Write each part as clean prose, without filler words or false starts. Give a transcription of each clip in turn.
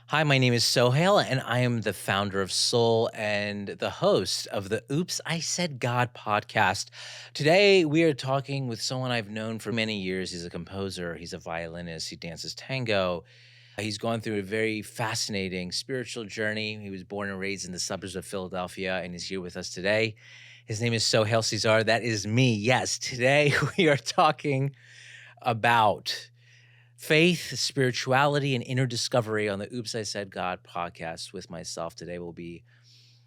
Hi, my name is Sohale, and I am the founder of Soul and the host of the Oops, I Said God podcast. Today, we are talking with someone I've known for many years. He's a composer, he's a violinist, he dances tango. He's gone through a very fascinating spiritual journey. He was born and raised in the suburbs of Philadelphia and is here with us today. His name is Sohale Sizar. That is me. Yes, today we are talking about faith, spirituality, and inner discovery on the Oops, I Said God podcast with myself today will be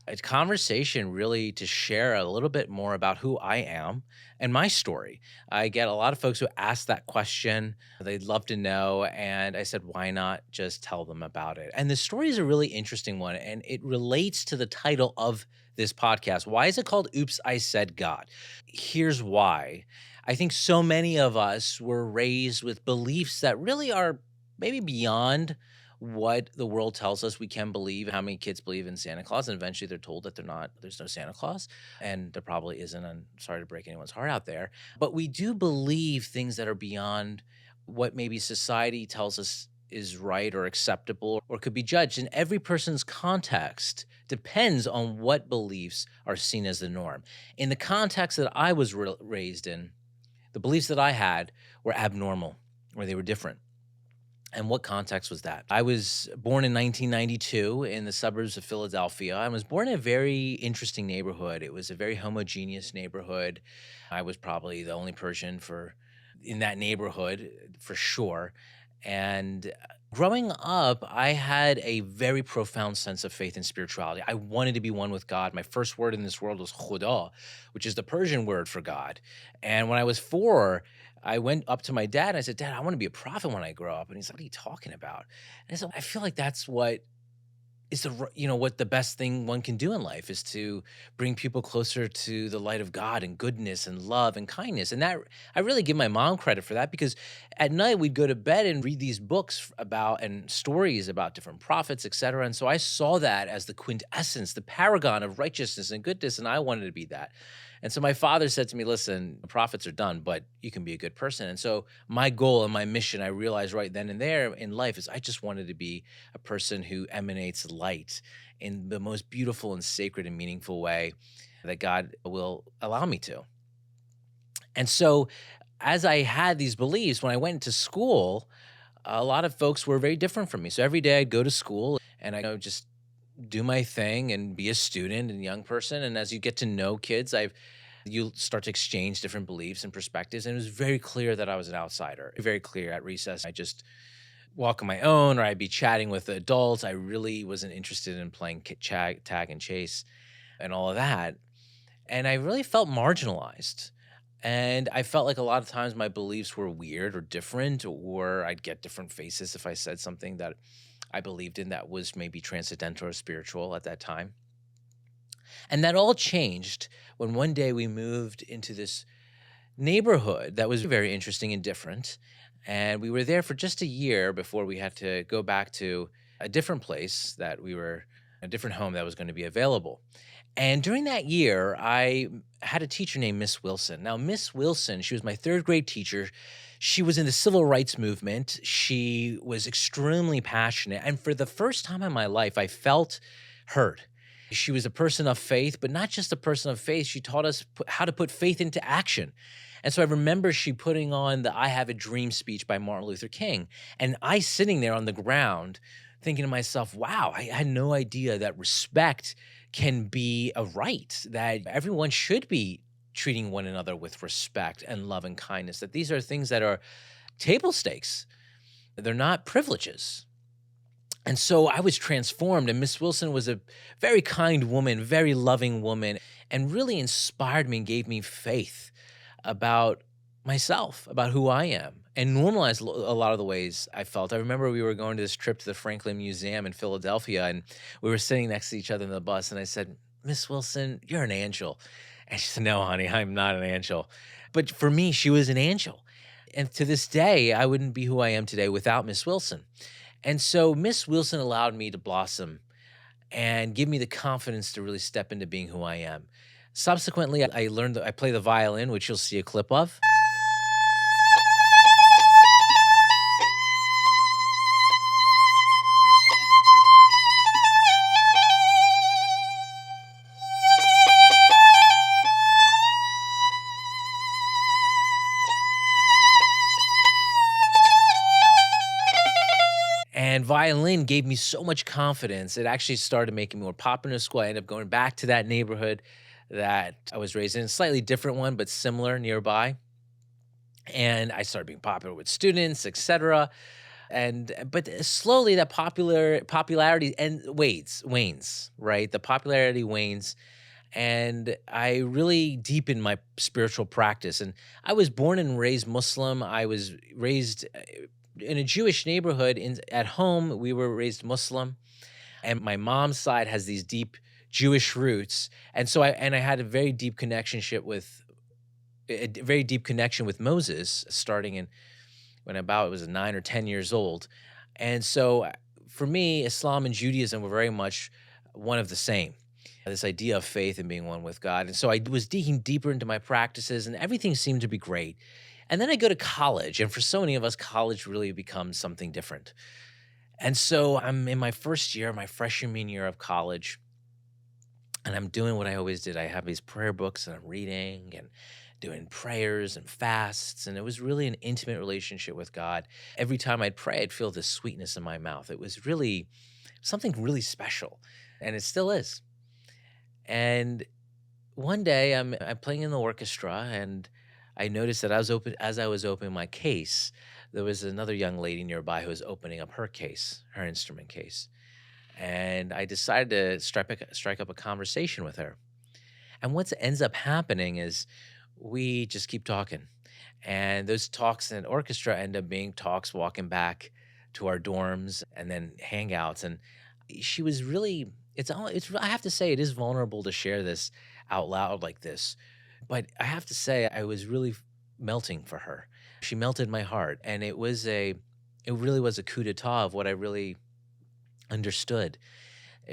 a conversation really to share a little bit more about who I am and my story. I get a lot of folks who ask that question. They'd love to know. And I said, why not just tell them about it? And the story is a really interesting one. And it relates to the title of this podcast. Why is it called Oops, I Said God? Here's why. I think so many of us were raised with beliefs that really are maybe beyond what the world tells us we can believe. How many kids believe in Santa Claus, and eventually they're told that there's no Santa Claus, and there probably isn't. I'm sorry to break anyone's heart out there, but we do believe things that are beyond what maybe society tells us is right or acceptable or could be judged. And every person's context depends on what beliefs are seen as the norm. In the context that I was raised in, the beliefs that I had were abnormal or they were different. And what context was that? I was born in 1992 in the suburbs of Philadelphia. I was born in a very interesting neighborhood. It was a very homogeneous neighborhood. I was probably the only Persian for in that neighborhood for sure. And growing up, I had a very profound sense of faith and spirituality. I wanted to be one with God. My first word in this world was Khuda, which is the Persian word for God. And when I was 4, I went up to my dad and I said, "Dad, I want to be a prophet when I grow up." And he's like, "What are you talking about?" And I said, "I feel like that's what is what the best thing one can do in life is to bring people closer to the light of God and goodness and love and kindness." And that I really give my mom credit for that because at night we'd go to bed and read these books about and stories about different prophets, etc. And so I saw that as the quintessence, the paragon of righteousness and goodness, and I wanted to be that. And so my father said to me, "Listen, the prophets are done, but you can be a good person." And so my goal and my mission, I realized right then and there in life, is I just wanted to be a person who emanates light in the most beautiful and sacred and meaningful way that God will allow me to. And so, as I had these beliefs, when I went to school, a lot of folks were very different from me. So every day I'd go to school and I just do my thing and be a student and young person. And as you get to know kids, you start to exchange different beliefs and perspectives. And it was very clear that I was an outsider. Very clear at recess. I just walk on my own or I'd be chatting with adults. I really wasn't interested in playing tag and chase and all of that. And I really felt marginalized. And I felt like a lot of times my beliefs were weird or different, or I'd get different faces if I said something that I believed in that was maybe transcendental or spiritual at that time. And that all changed when one day we moved into this neighborhood that was very interesting and different. And we were there for just a year before we had to go back to a different place a different home that was going to be available. And during that year, I had a teacher named Miss Wilson. Now, Miss Wilson, she was my third grade teacher. She was in the civil rights movement. She was extremely passionate. And for the first time in my life, I felt heard. She was a person of faith, but not just a person of faith. She taught us how to put faith into action. And so I remember she putting on the I Have a Dream speech by Martin Luther King. And I sitting there on the ground thinking to myself, wow, I had no idea that respect can be a right, that everyone should be treating one another with respect and love and kindness, that these are things that are table stakes. They're not privileges. And so I was transformed, and Miss Wilson was a very kind woman, very loving woman, and really inspired me and gave me faith about myself, about who I am, and normalized a lot of the ways I felt. I remember we were going to this trip to the Franklin Museum in Philadelphia, and we were sitting next to each other in the bus, and I said, "Miss Wilson, you're an angel." And she said, "No, honey, I'm not an angel." But for me, she was an angel. And to this day, I wouldn't be who I am today without Miss Wilson. And so Miss Wilson allowed me to blossom and give me the confidence to really step into being who I am. Subsequently, I learned that I play the violin, which you'll see a clip of. And violin gave me so much confidence. It actually started making me more popular in school. I ended up going back to that neighborhood that I was raised in, a slightly different one, but similar nearby. And I started being popular with students, etc. And but slowly that popularity and wanes, right? The popularity wanes, and I really deepened my spiritual practice. And I was born and raised Muslim. I was raised in a Jewish neighborhood. In At home, we were raised Muslim, and my mom's side has these deep Jewish roots. And so I had a very deep very deep connection with Moses, starting in when about was 9 or 10 years old. And so for me, Islam and Judaism were very much one of the same. This idea of faith and being one with God. And so I was digging deeper into my practices, and everything seemed to be great. And then I go to college, and for so many of us, college really becomes something different. And so I'm in my first year, my freshman year of college, and I'm doing what I always did. I have these prayer books and I'm reading and doing prayers and fasts. And it was really an intimate relationship with God. Every time I'd pray, I'd feel this sweetness in my mouth. It was really something really special. And it still is. And one day I'm playing in the orchestra, and I noticed that as I was opening my case, there was another young lady nearby who was opening up her case, her instrument case. And I decided to strike up a conversation with her. And what ends up happening is we just keep talking. And those talks in an orchestra end up being talks walking back to our dorms and then hangouts. And she was really, I have to say, it is vulnerable to share this out loud like this. But I have to say, I was really melting for her. She melted my heart. And it really was a coup d'etat of what I really understood.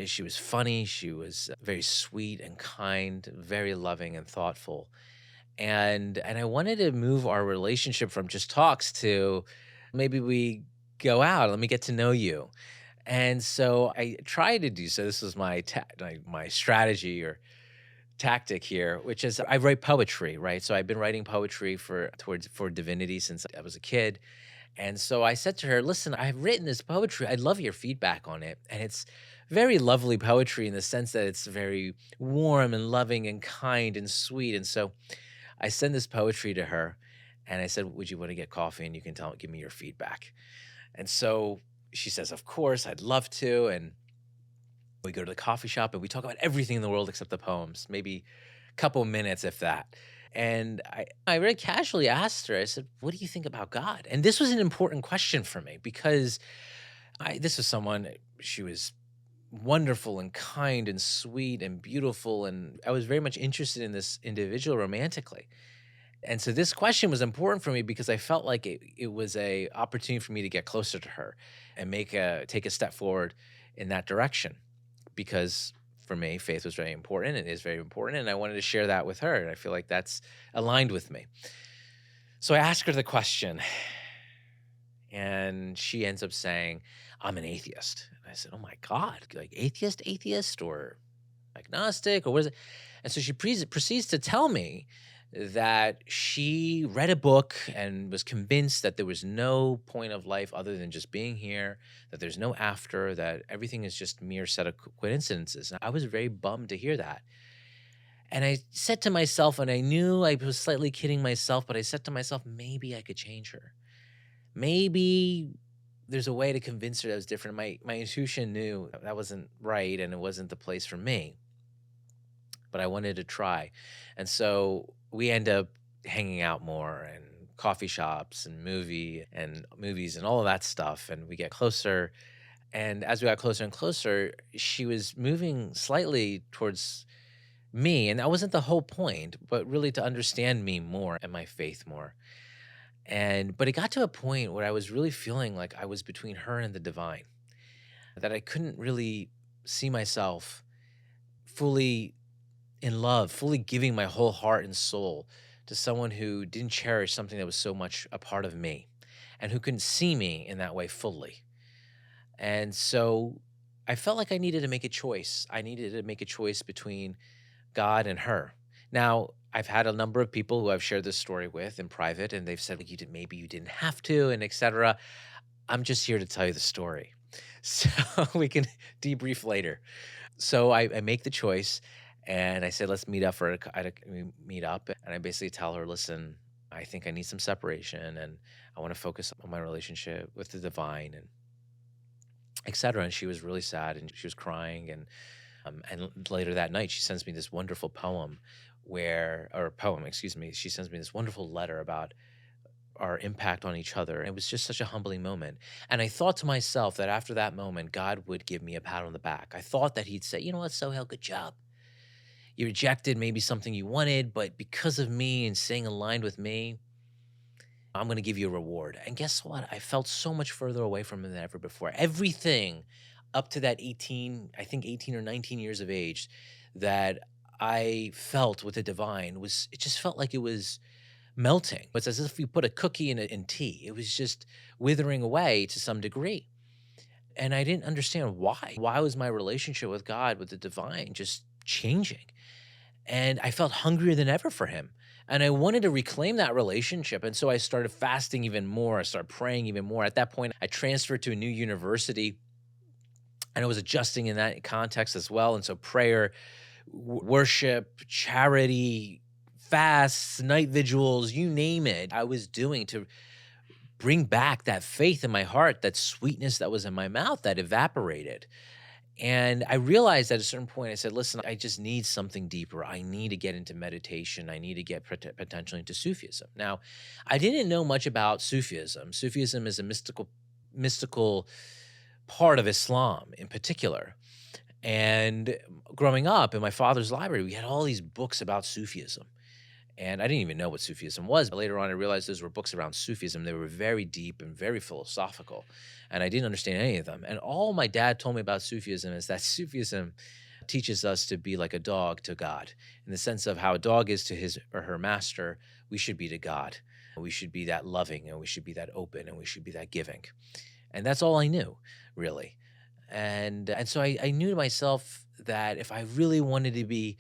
She was funny, she was very sweet and kind, very loving and thoughtful. And I wanted to move our relationship from just talks to maybe we go out, let me get to know you. And so I tried to do so. This was my strategy or tactic here, which is I write poetry, right? So I've been writing poetry for divinity since I was a kid. And so I said to her, "Listen, I've written this poetry. I'd love your feedback on it." And it's very lovely poetry in the sense that it's very warm and loving and kind and sweet. And so I send this poetry to her, and I said, "Would you want to get coffee and you can give me your feedback?" And so she says, "Of course, I'd love to." And we go to the coffee shop and we talk about everything in the world except the poems, maybe a couple minutes, if that. And I very casually asked her, I said, "What do you think about God?" And this was an important question for me because this was someone, she was wonderful and kind and sweet and beautiful. And I was very much interested in this individual romantically. And so this question was important for me because I felt like it was a opportunity for me to get closer to her and take a step forward in that direction. Because for me, faith was very important. It is very important. And I wanted to share that with her. And I feel like that's aligned with me. So I asked her the question, and she ends up saying, "I'm an atheist." And I said, "Oh my God, like atheist, or agnostic, or what is it?" And so she proceeds to tell me that she read a book and was convinced that there was no point of life other than just being here, that there's no after, that everything is just mere set of coincidences. And I was very bummed to hear that. And I said to myself, and I knew I was slightly kidding myself, but I said to myself, maybe I could change her. Maybe there's a way to convince her that was different. My intuition knew that wasn't right and it wasn't the place for me, but I wanted to try. And so we end up hanging out more and coffee shops and movies and all of that stuff. And we get closer. And as we got closer and closer, she was moving slightly towards me. And that wasn't the whole point, but really to understand me more and my faith more. But it got to a point where I was really feeling like I was between her and the divine, that I couldn't really see myself fully in love, fully giving my whole heart and soul to someone who didn't cherish something that was so much a part of me and who couldn't see me in that way fully. And so I felt like I needed to make a choice. I needed to make a choice between God and her. Now, I've had a number of people who I've shared this story with in private, and they've said, like, maybe you didn't have to, and etc. I'm just here to tell you the story. So we can debrief later. So I make the choice and I said, let's meet up we meet up. And I basically tell her, listen, I think I need some separation and I want to focus on my relationship with the divine and etc. And she was really sad and she was crying. And later that night, she sends me this wonderful poem or poem, excuse me. She sends me this wonderful letter about our impact on each other. It was just such a humbling moment. And I thought to myself that after that moment, God would give me a pat on the back. I thought that he'd say, you know what, Sohale, good job. You rejected maybe something you wanted, but because of me and staying aligned with me, I'm going to give you a reward. And guess what? I felt so much further away from him than ever before. Everything up to that 18, I think 18 or 19 years of age that I felt with the divine it just felt like it was melting. It's as if you put a cookie in tea. It was just withering away to some degree. And I didn't understand why. Why was my relationship with God, with the divine, just changing? And I felt hungrier than ever for him. And I wanted to reclaim that relationship. And so I started fasting even more. I started praying even more. At that point, I transferred to a new university and I was adjusting in that context as well. And so prayer, worship, charity, fasts, night vigils, you name it, I was doing to bring back that faith in my heart, that sweetness that was in my mouth that evaporated. And I realized at a certain point, I said, listen, I just need something deeper. I need to get into meditation. I need to get potentially into Sufism. Now, I didn't know much about Sufism. Sufism is a mystical part of Islam in particular. And growing up in my father's library, we had all these books about Sufism. And I didn't even know what Sufism was. But later on, I realized those were books around Sufism. They were very deep and very philosophical. And I didn't understand any of them. And all my dad told me about Sufism is that Sufism teaches us to be like a dog to God, in the sense of how a dog is to his or her master, we should be to God. We should be that loving, and we should be that open, and we should be that giving. And that's all I knew, really. And so I knew to myself that if I really wanted to be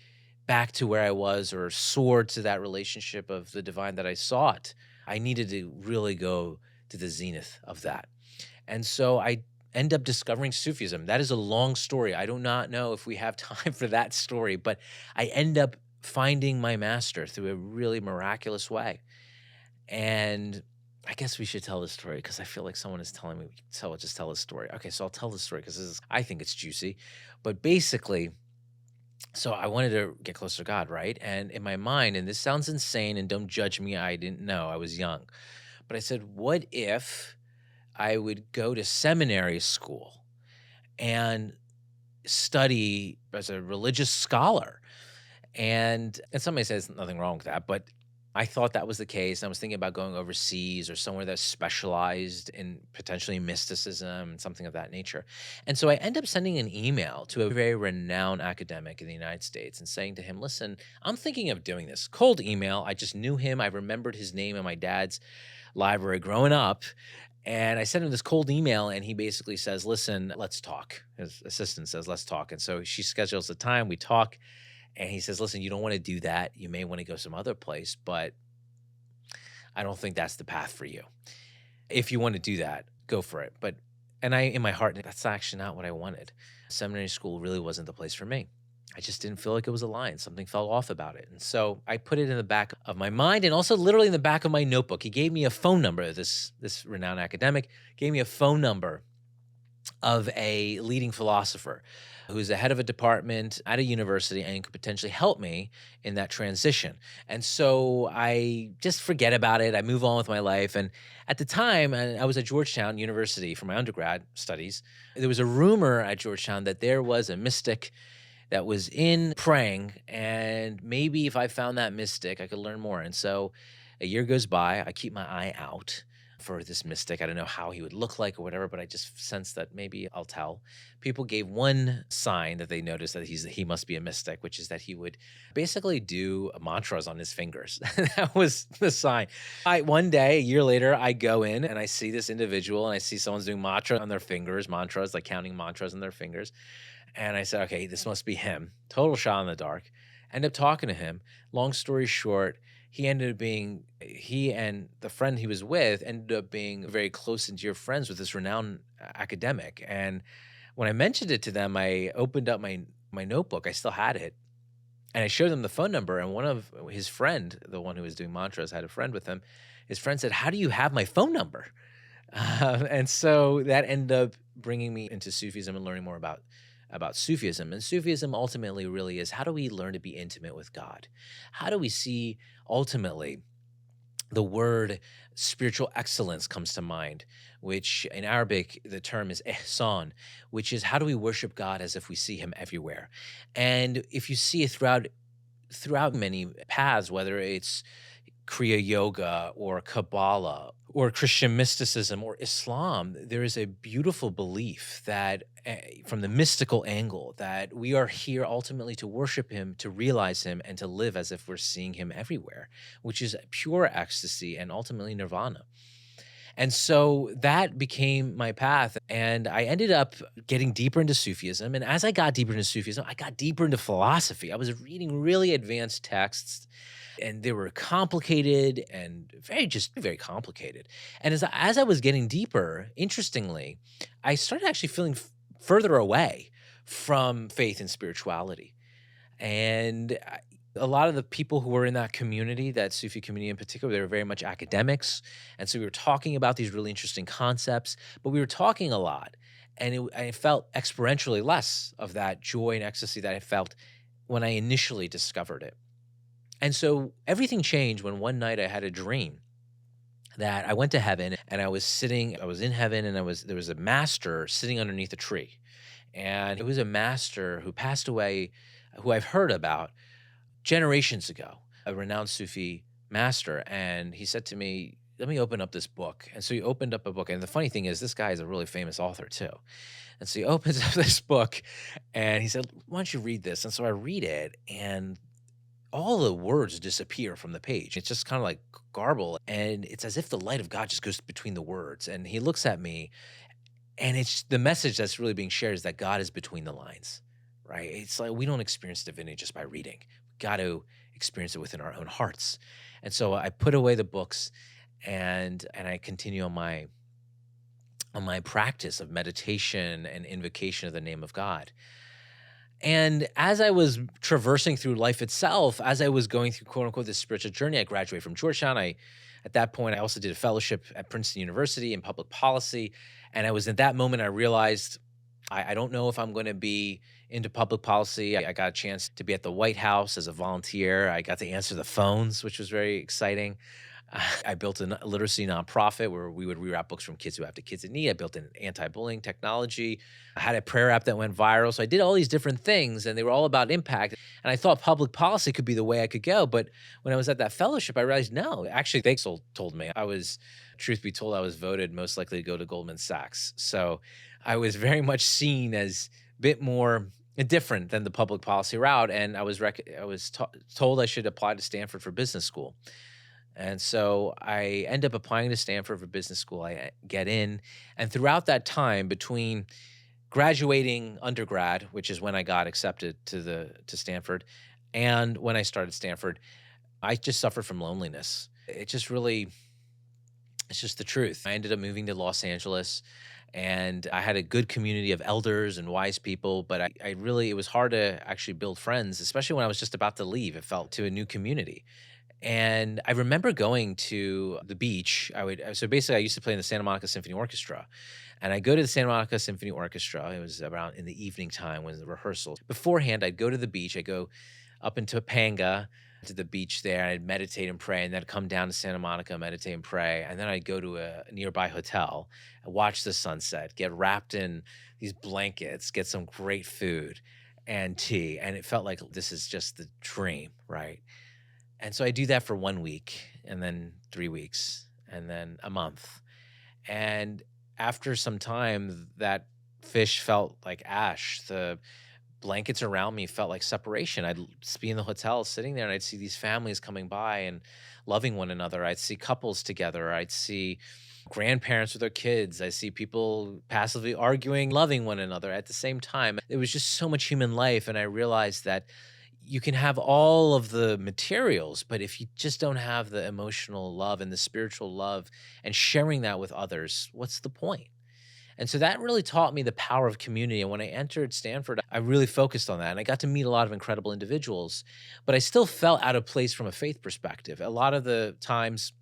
back to where I was or soar to that relationship of the divine that I sought, I needed to really go to the zenith of that. And so I end up discovering Sufism. That is a long story. I do not know if we have time for that story, but I end up finding my master through a really miraculous way. And I guess we should tell this story because I feel like someone is telling me, just tell this story. Okay, so I'll tell the story because I think it's juicy. But basically, so I wanted to get closer to God, right? And in my mind, and this sounds insane, and don't judge me, I didn't know, I was young. But I said, what if I would go to seminary school and study as a religious scholar? And somebody says nothing wrong with that, but I thought that was the case. I was thinking about going overseas or somewhere that's specialized in potentially mysticism and something of that nature. And so I end up sending an email to a very renowned academic in the United States and saying to him, listen, I'm thinking of doing this. Cold email. I just knew him. I remembered his name in my dad's library growing up. And I sent him this cold email and he basically says, listen, let's talk. His assistant says, let's talk. And so she schedules the time, we talk. And he says, listen, you don't want to do that. You may want to go some other place, but I don't think that's the path for you. If you want to do that, go for it. And I, in my heart, that's actually not what I wanted. Seminary school really wasn't the place for me. I just didn't feel like it was aligned. Something fell off about it. And so I put it in the back of my mind and also literally in the back of my notebook. He gave me a phone number, this renowned academic gave me a phone number of a leading philosopher who's the head of a department at a university and could potentially help me in that transition. And so I just forget about it. I move on with my life. And at the time, I was at Georgetown University for my undergrad studies. There was a rumor at Georgetown that there was a mystic that was in praying, and maybe if I found that mystic, I could learn more. And so a year goes by, I keep my eye out for this mystic. I don't know how he would look like or whatever, but I just sensed that maybe I'll tell. People gave one sign that they noticed that he must be a mystic, which is that he would basically do mantras on his fingers. That was the sign. One day, a year later, I go in and I see this individual and I see someone's doing mantra on their fingers, mantras, like counting mantras on their fingers. And I said, okay, this must be him. Total shot in the dark. End up talking to him. Long story short, he and the friend he was with ended up being very close and dear friends with this renowned academic. And when I mentioned it to them, I opened up my notebook. I still had it, and I showed them the phone number. And one of his friend, the one who was doing mantras, had a friend with him. His friend said, "How do you have my phone number?" And so that ended up bringing me into Sufism and learning more about Sufism. And Sufism ultimately really is, how do we learn to be intimate with God? How do we see ultimately the word spiritual excellence comes to mind, which in Arabic, the term is ihsan, which is how do we worship God as if we see him everywhere? And if you see it throughout many paths, whether it's Kriya yoga or Kabbalah or Christian mysticism or Islam, there is a beautiful belief that from the mystical angle that we are here ultimately to worship him, to realize him, and to live as if we're seeing him everywhere, which is pure ecstasy and ultimately nirvana. And so that became my path. And I ended up getting deeper into Sufism. And as I got deeper into Sufism, I got deeper into philosophy. I was reading really advanced texts, and they were complicated and very complicated. And as I was getting deeper, interestingly, I started actually feeling further away from faith and spirituality. And a lot of the people who were in that community, that Sufi community in particular, they were very much academics. And so we were talking about these really interesting concepts, but we were talking a lot. And I felt exponentially less of that joy and ecstasy that I felt when I initially discovered it. And so everything changed when one night I had a dream that I went to heaven, and I was in heaven, and there was a master sitting underneath a tree. And it was a master who passed away, who I've heard about generations ago, a renowned Sufi master. And he said to me, "Let me open up this book." And so he opened up a book. And the funny thing is, this guy is a really famous author too. And so he opens up this book and he said, "Why don't you read this?" And so I read it, and all the words disappear from the page. It's just kind of like garble. And it's as if the light of God just goes between the words. And he looks at me, and it's the message that's really being shared is that God is between the lines, right? It's like we don't experience divinity just by reading. We got to experience it within our own hearts. And so I put away the books, and I continue on my practice of meditation and invocation of the name of God. And as I was traversing through life itself, as I was going through quote unquote this spiritual journey, I graduated from Georgetown. At that point, I also did a fellowship at Princeton University in public policy. And I was at that moment, I realized I don't know if I'm going to be into public policy. I got a chance to be at the White House as a volunteer. I got to answer the phones, which was very exciting. I built a literacy nonprofit where we would rewrite books from kids who have to kids in need. I built an anti-bullying technology. I had a prayer app that went viral. So I did all these different things, and they were all about impact. And I thought public policy could be the way I could go. But when I was at that fellowship, I realized no. Actually, they told me truth be told, I was voted most likely to go to Goldman Sachs. So I was very much seen as a bit more different than the public policy route. And I was told I should apply to Stanford for business school. And so I end up applying to Stanford for business school. I get in, and throughout that time between graduating undergrad, which is when I got accepted to Stanford, and when I started Stanford, I just suffered from loneliness. It's just the truth. I ended up moving to Los Angeles, and I had a good community of elders and wise people, but it was hard to actually build friends, especially when I was just about to leave. It felt to a new community. And I remember going to the beach. So basically I used to play in the Santa Monica Symphony Orchestra. And I go to the Santa Monica Symphony Orchestra. It was around in the evening time when the rehearsals. Beforehand, I'd go to the beach. I'd go up into Topanga to the beach there. I'd meditate and pray. And then I'd come down to Santa Monica, meditate and pray. And then I'd go to a nearby hotel, watch the sunset, get wrapped in these blankets, get some great food and tea. And it felt like this is just the dream, right? And so I do that for 1 week, and then 3 weeks, and then a month. And after some time, that fish felt like ash. The blankets around me felt like separation. I'd be in the hotel sitting there, and I'd see these families coming by and loving one another. I'd see couples together. I'd see grandparents with their kids. I see people passively arguing, loving one another at the same time. It was just so much human life. And I realized that you can have all of the materials, but if you just don't have the emotional love and the spiritual love and sharing that with others, what's the point? And so that really taught me the power of community. And when I entered Stanford, I really focused on that. And I got to meet a lot of incredible individuals, but I still felt out of place from a faith perspective. A lot of the times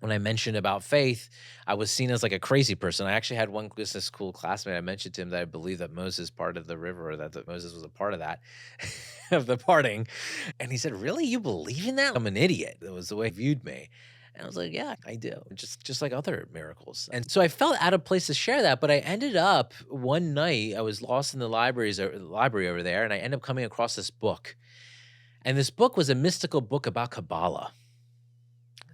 when I mentioned about faith, I was seen as like a crazy person. I actually had one business school classmate. I mentioned to him that I believe that Moses parted the river, or that Moses was a part of that, of the parting. And he said, "Really? You believe in that?" I'm an idiot. That was the way he viewed me. And I was like, "Yeah, I do. Just like other miracles." And so I felt out of place to share that, but I ended up one night, I was lost in the library over there, and I ended up coming across this book. And this book was a mystical book about Kabbalah.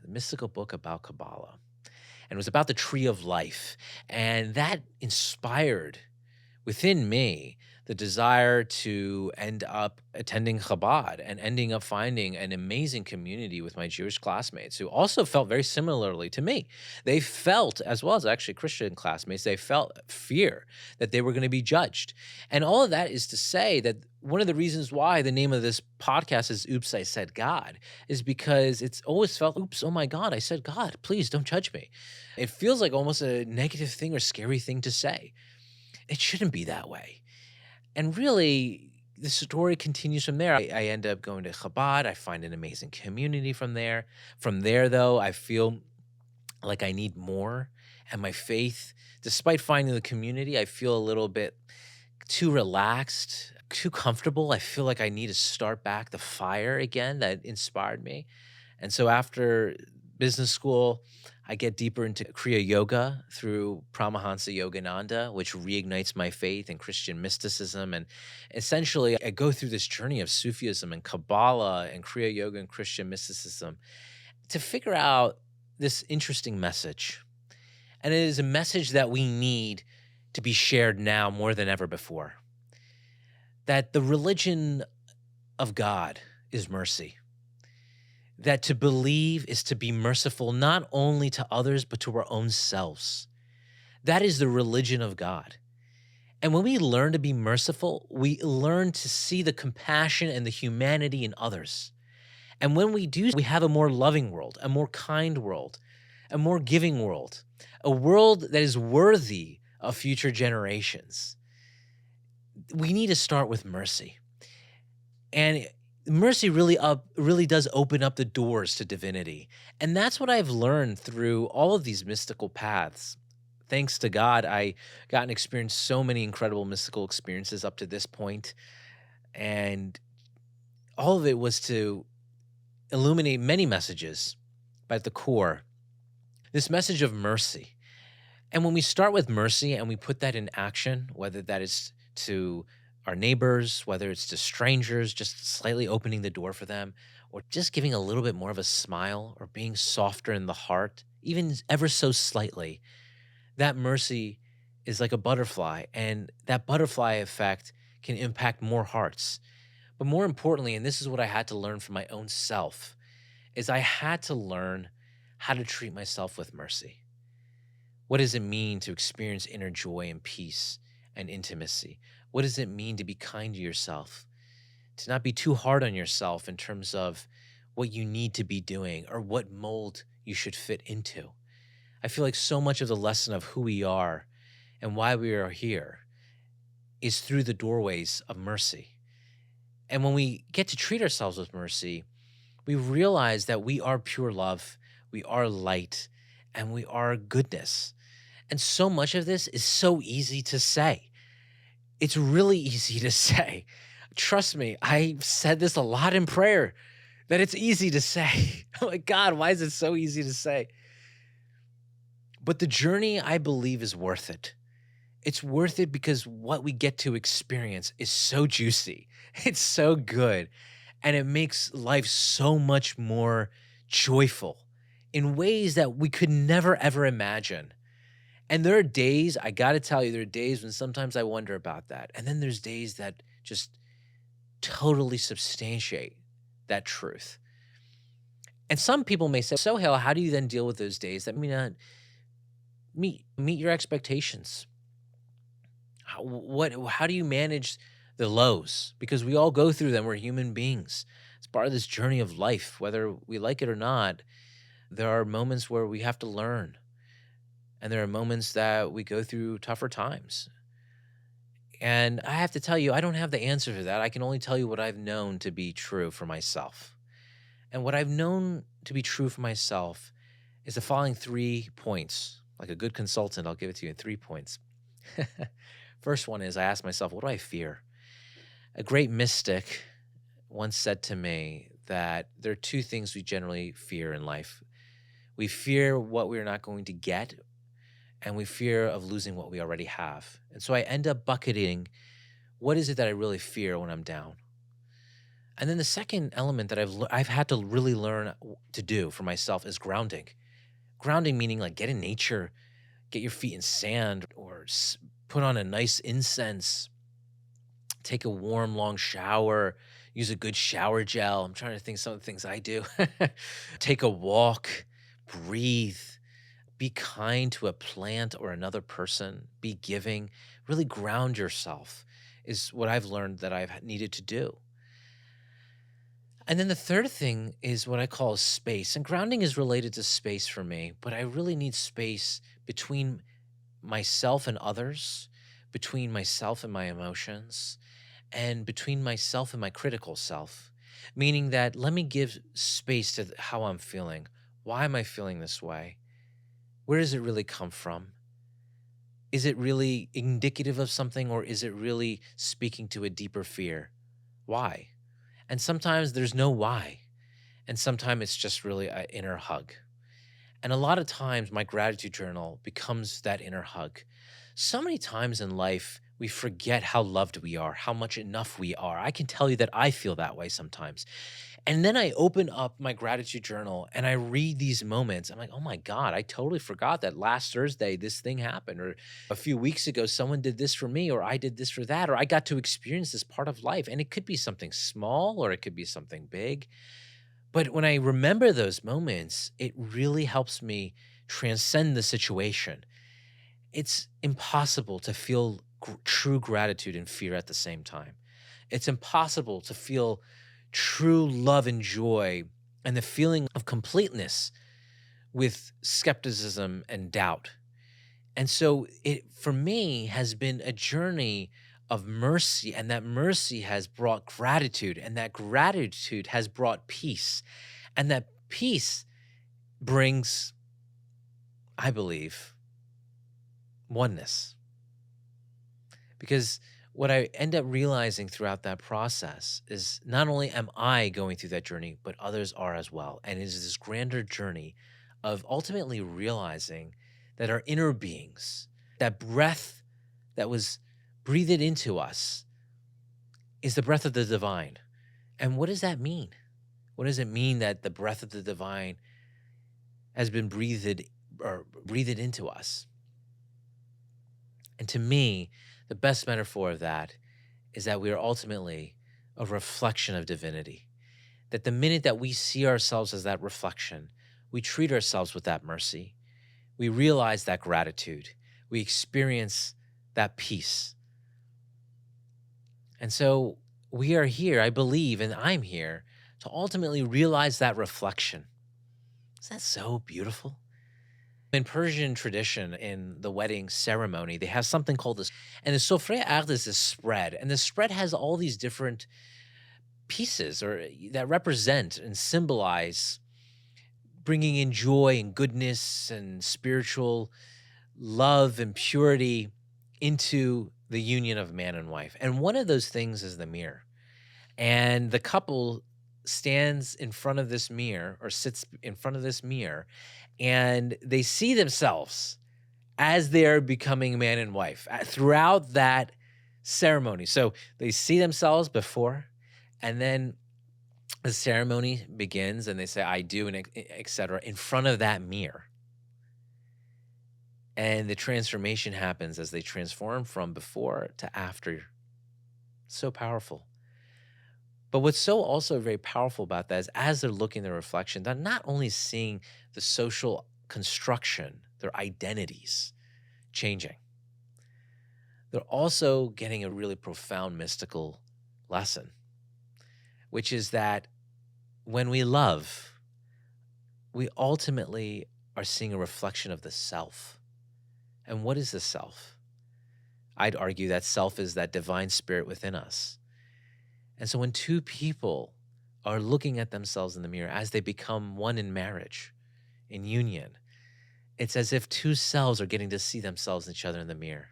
The mystical book about Kabbalah. And it was about the tree of life. And that inspired within me the desire to end up attending Chabad and ending up finding an amazing community with my Jewish classmates who also felt very similarly to me. They felt, as well as actually Christian classmates, they felt fear that they were going to be judged. And all of that is to say that one of the reasons why the name of this podcast is Oops, I Said God is because it's always felt, oops, oh my God, I said God, please don't judge me. It feels like almost a negative thing or scary thing to say. It shouldn't be that way. And really, the story continues from there. I end up going to Chabad. I find an amazing community from there. From there, though, I feel like I need more. And my faith, despite finding the community, I feel a little bit too relaxed, too comfortable. I feel like I need to start back the fire again that inspired me. And so after business school, I get deeper into Kriya Yoga through Paramahansa Yogananda, which reignites my faith in Christian mysticism. And essentially, I go through this journey of Sufism and Kabbalah and Kriya Yoga and Christian mysticism to figure out this interesting message. And it is a message that we need to be shared now more than ever before. That the religion of God is mercy. That to believe is to be merciful not only to others, but to our own selves. That is the religion of God. And when we learn to be merciful, we learn to see the compassion and the humanity in others. And when we do, we have a more loving world, a more kind world, a more giving world, a world that is worthy of future generations. We need to start with mercy. And mercy really does open up the doors to divinity. And that's what I've learned through all of these mystical paths. Thanks to God, I got and experienced so many incredible mystical experiences up to this point. And all of it was to illuminate many messages, but at the core, this message of mercy. And when we start with mercy and we put that in action, whether that is to our neighbors, whether it's to strangers, just slightly opening the door for them, or just giving a little bit more of a smile or being softer in the heart, even ever so slightly, that mercy is like a butterfly. And that butterfly effect can impact more hearts. But more importantly, and this is what I had to learn for my own self, is I had to learn how to treat myself with mercy. What does it mean to experience inner joy and peace and intimacy? What does it mean to be kind to yourself? To not be too hard on yourself in terms of what you need to be doing or what mold you should fit into. I feel like so much of the lesson of who we are and why we are here is through the doorways of mercy. And when we get to treat ourselves with mercy, we realize that we are pure love, we are light, and we are goodness. And so much of this is so easy to say. It's really easy to say. Trust me, I've said this a lot in prayer, that it's easy to say. I'm like, God, why is it so easy to say? But the journey, I believe, is worth it. It's worth it because what we get to experience is so juicy. It's so good. And it makes life so much more joyful in ways that we could never, ever imagine. And there are days, I got to tell you, there are days when sometimes I wonder about that. And then there's days that just totally substantiate that truth. And some people may say, Sohale, how do you then deal with those days that may not meet your expectations? How do you manage the lows, because we all go through them. We're human beings. It's part of this journey of life, whether we like it or not. There are moments where we have to learn, and there are moments that we go through tougher times. And I have to tell you, I don't have the answer to that. I can only tell you what I've known to be true for myself. And what I've known to be true for myself is the following 3 points. Like a good consultant, I'll give it to you in 3 points. First one is I ask myself, what do I fear? A great mystic once said to me that there are 2 things we generally fear in life. We fear what we're not going to get, and we fear of losing what we already have. And so I end up bucketing, what is it that I really fear when I'm down? And then the second element that I've had to really learn to do for myself is grounding. Grounding meaning like get in nature, get your feet in sand, or put on a nice incense, take a warm, long shower, use a good shower gel. I'm trying to think some of the things I do. Take a walk, breathe, be kind to a plant or another person, be giving, really ground yourself is what I've learned that I've needed to do. And then the third thing is what I call space. And grounding is related to space for me, but I really need space between myself and others, between myself and my emotions, and between myself and my critical self. Meaning that let me give space to how I'm feeling. Why am I feeling this way? Where does it really come from? Is it really indicative of something, or is it really speaking to a deeper fear? Why? And sometimes there's no why. And sometimes it's just really an inner hug. And a lot of times my gratitude journal becomes that inner hug. So many times in life, we forget how loved we are, how much enough we are. I can tell you that I feel that way sometimes. And then I open up my gratitude journal and I read these moments. I'm like, oh my God, I totally forgot that last Thursday this thing happened. Or a few weeks ago, someone did this for me, or I did this for that, or I got to experience this part of life. And it could be something small or it could be something big. But when I remember those moments, it really helps me transcend the situation. It's impossible to feel true gratitude and fear at the same time. It's impossible to feel true love and joy and the feeling of completeness with skepticism and doubt. And so it, for me, has been a journey of mercy, and that mercy has brought gratitude, and that gratitude has brought peace. And that peace brings, I believe, oneness. Because what I end up realizing throughout that process is not only am I going through that journey, but others are as well. And it is this grander journey of ultimately realizing that our inner beings, that breath that was breathed into us, is the breath of the divine. And what does that mean? What does it mean that the breath of the divine has been breathed into us? And to me, the best metaphor of that is that we are ultimately a reflection of divinity. That the minute that we see ourselves as that reflection, we treat ourselves with that mercy. We realize that gratitude. We experience that peace. And so we are here, I believe, and I'm here to ultimately realize that reflection. Isn't that so beautiful? In Persian tradition, in the wedding ceremony, they have something called this, and the sofre ard is this spread, and the spread has all these different pieces or that represent and symbolize bringing in joy and goodness and spiritual love and purity into the union of man and wife. And one of those things is the mirror. And the couple stands in front of this mirror or sits in front of this mirror, and they see themselves as they're becoming man and wife throughout that ceremony. So they see themselves before, and then the ceremony begins and they say, I do, and et cetera, in front of that mirror. And the transformation happens as they transform from before to after. So powerful. But what's so also very powerful about that is as they're looking at their reflection, they're not only seeing the social construction, their identities changing. they're also getting a really profound mystical lesson, which is that when we love, we ultimately are seeing a reflection of the self. And what is the self? I'd argue that self is that divine spirit within us. And so when two people are looking at themselves in the mirror as they become one in marriage, in union, it's as if two selves are getting to see themselves and each other in the mirror.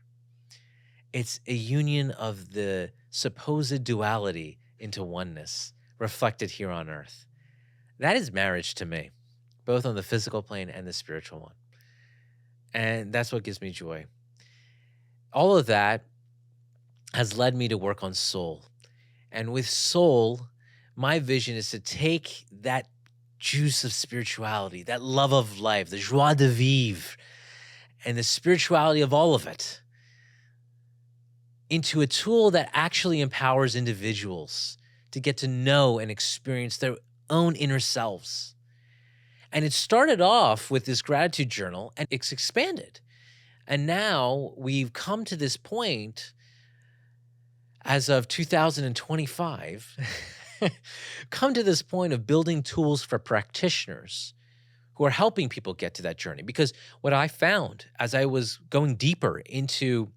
It's a union of the supposed duality into oneness reflected here on earth. That is marriage to me, both on the physical plane and the spiritual one. And that's what gives me joy. All of that has led me to work on soul. And with soul, my vision is to take that juice of spirituality, that love of life, the joie de vivre, and the spirituality of all of it into a tool that actually empowers individuals to get to know and experience their own inner selves. And it started off with this gratitude journal, and it's expanded. And now we've come to this point as of 2025, come to this point of building tools for practitioners who are helping people get to that journey. Because what I found as I was going deeper into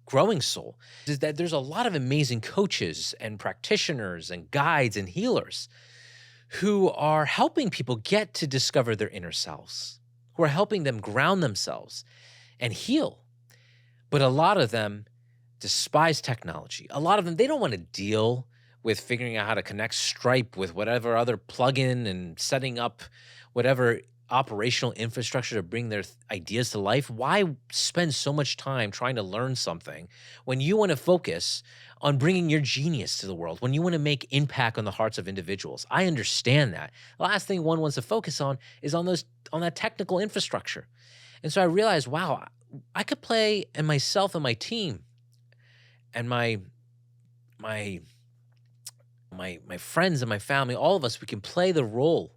growing soul is that there's a lot of amazing coaches and practitioners and guides and healers who are helping people get to discover their inner selves, who are helping them ground themselves and heal. But a lot of them despise technology. A lot of them, they don't want to deal with figuring out how to connect Stripe with whatever other plugin and setting up whatever operational infrastructure to bring their ideas to life. Why spend so much time trying to learn something when you want to focus on bringing your genius to the world, when you want to make impact on the hearts of individuals? I understand that. The last thing one wants to focus on is on that technical infrastructure. And so I realized, wow, I could play, and myself and my team and my friends and my family, all of us, we can play the role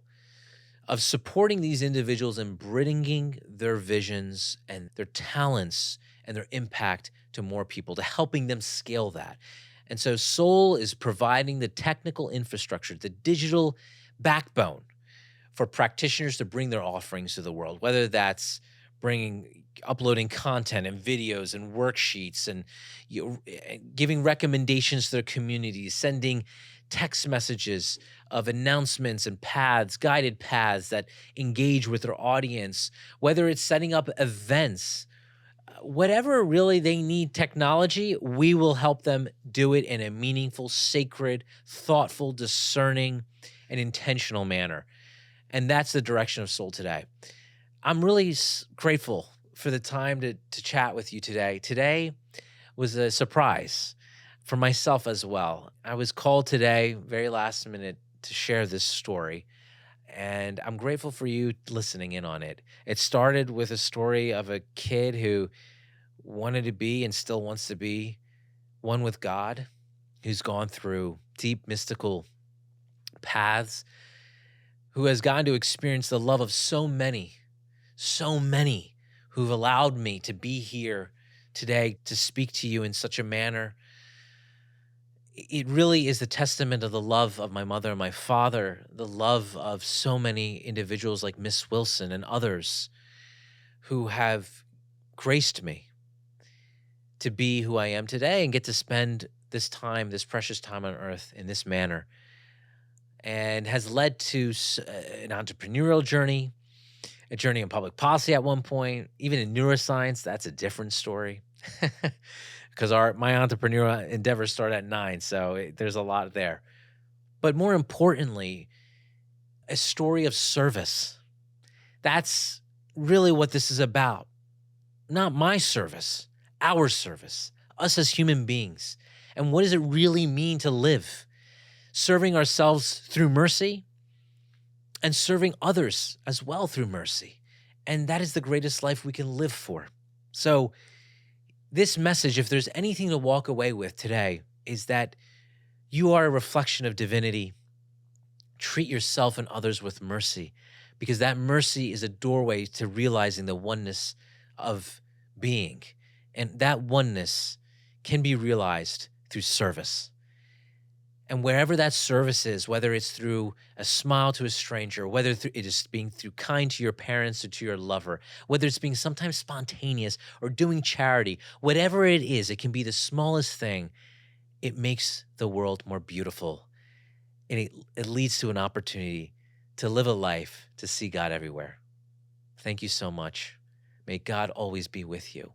of supporting these individuals and bringing their visions and their talents and their impact to more people, to helping them scale that. And so Soul is providing the technical infrastructure, the digital backbone for practitioners to bring their offerings to the world, whether that's uploading content and videos and worksheets and giving recommendations to their communities, sending text messages of announcements and guided paths that engage with their audience, whether it's setting up events, whatever really they need technology, we will help them do it in a meaningful, sacred, thoughtful, discerning, and intentional manner. And that's the direction of Soul today. I'm really grateful for the time to chat with you today. Today was a surprise for myself as well. I was called today, very last minute, to share this story. And I'm grateful for you listening in on it. It started with a story of a kid who wanted to be and still wants to be one with God, who's gone through deep mystical paths, who has gotten to experience the love of so many who've allowed me to be here today to speak to you in such a manner. It really is the testament of the love of my mother and my father, the love of so many individuals like Miss Wilson and others who have graced me to be who I am today and get to spend this precious time on earth in this manner, and has led to an entrepreneurial journey, a journey in public policy at one point, even in neuroscience. That's a different story. Because my entrepreneurial endeavors start at 9, so there's a lot there. But more importantly, a story of service. That's really what this is about. Not my service, our service, us as human beings. And what does it really mean to live? Serving ourselves through mercy and serving others as well through mercy. And that is the greatest life we can live for. So this message, if there's anything to walk away with today, is that you are a reflection of divinity. Treat yourself and others with mercy, because that mercy is a doorway to realizing the oneness of being. And that oneness can be realized through service. And wherever that service is, whether it's through a smile to a stranger, whether it is being through kind to your parents or to your lover, whether it's being sometimes spontaneous or doing charity, whatever it is, it can be the smallest thing. It makes the world more beautiful. And it leads to an opportunity to live a life to see God everywhere. Thank you so much. May God always be with you.